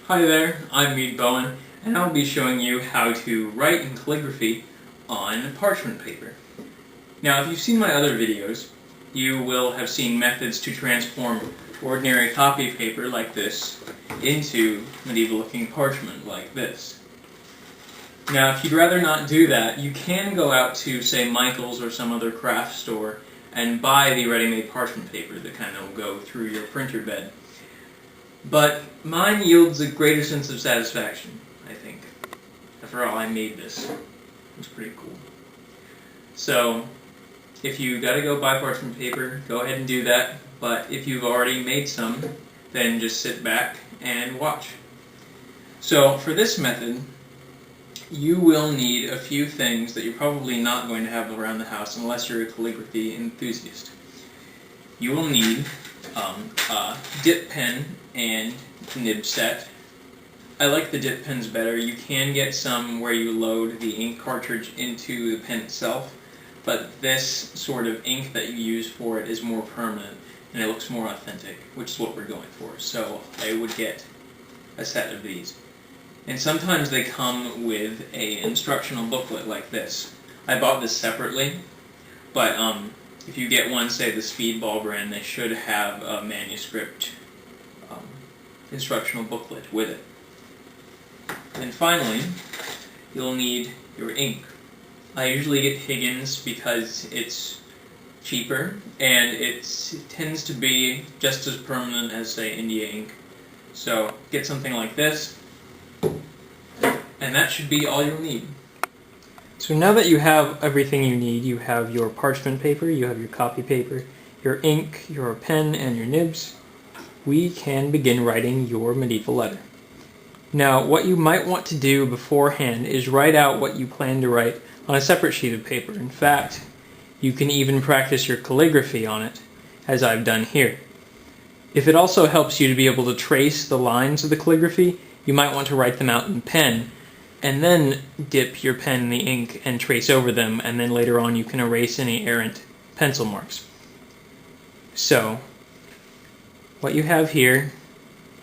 Hi there, I'm Mead Bowen, and I'll be showing you how to write in calligraphy on parchment paper. Now, if you've seen my other videos, you will have seen methods to transform ordinary copy paper like this into medieval-looking parchment like this. Now, if you'd rather not do that, you can go out to, say, Michael's or some other craft store and buy the ready-made parchment paper that kind of will go through your printer bed. But mine yields a greater sense of satisfaction, I think. After all, I made this. It's pretty cool. So, if you gotta go buy parchment paper, go ahead and do that. But if you've already made some, then just sit back and watch. So, for this method, you will need a few things that you're probably not going to have around the house unless you're a calligraphy enthusiast. You will need a dip pen and nib set. I like the dip pens better. You can get some where you load the ink cartridge into the pen itself, but this sort of ink that you use for it is more permanent and it looks more authentic, which is what we're going for. So I would get a set of these. And sometimes they come with an instructional booklet like this. I bought this separately, but if you get one, say the Speedball brand, they should have a manuscript instructional booklet with it. And finally, you'll need your ink. I usually get Higgins because it's cheaper and it tends to be just as permanent as, say, India ink. So get something like this, and that should be all you'll need. So now that you have everything you need, you have your parchment paper, you have your copy paper, your ink, your pen, and your nibs, we can begin writing your medieval letter. Now, what you might want to do beforehand is write out what you plan to write on a separate sheet of paper. In fact, you can even practice your calligraphy on it, as I've done here. If it also helps you to be able to trace the lines of the calligraphy, you might want to write them out in pen, and then dip your pen in the ink and trace over them, and then later on you can erase any errant pencil marks. So, what you have here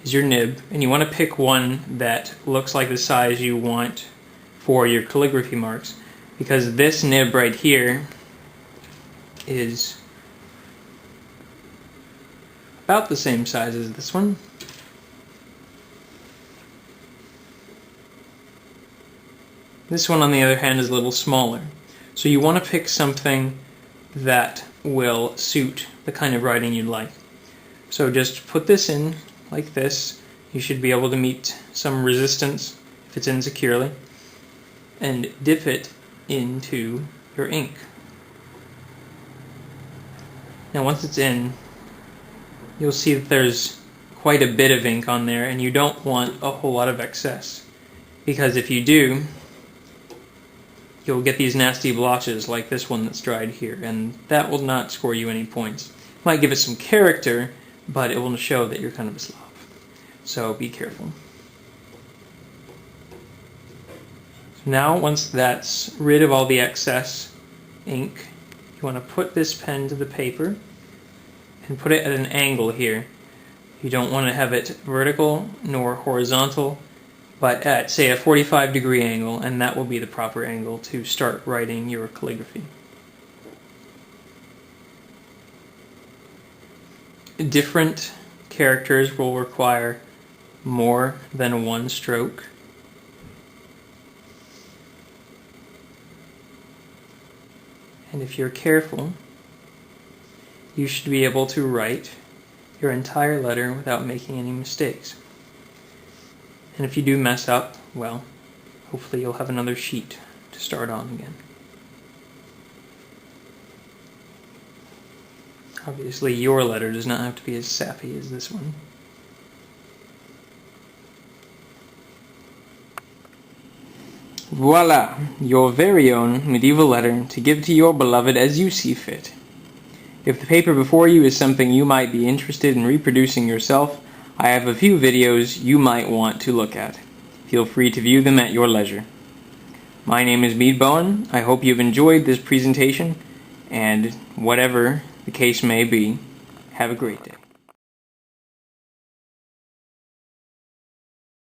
is your nib, and you want to pick one that looks like the size you want for your calligraphy marks, because this nib right here is about the same size as this one. This one, on the other hand, is a little smaller. So you want to pick something that will suit the kind of writing you'd like. So just put this in like this. You should be able to meet some resistance if it's in securely. And dip it into your ink. Now once it's in, you'll see that there's quite a bit of ink on there, and you don't want a whole lot of excess. Because if you do, you'll get these nasty blotches like this one that's dried here, and that will not score you any points. It might give it some character, but it will show that you're kind of a slob. So be careful. Now, once that's rid of all the excess ink, you want to put this pen to the paper and put it at an angle here. You don't want to have it vertical nor horizontal, but at, say, a 45-degree angle, and that will be the proper angle to start writing your calligraphy. Different characters will require more than one stroke. And if you're careful, you should be able to write your entire letter without making any mistakes. And if you do mess up, well, hopefully you'll have another sheet to start on again. Obviously, your letter does not have to be as sappy as this one. Voila! Your very own medieval letter to give to your beloved as you see fit. If the paper before you is something you might be interested in reproducing yourself, I have a few videos you might want to look at. Feel free to view them at your leisure. My name is Mead Bowen. I hope you've enjoyed this presentation, and whatever the case may be, have a great day.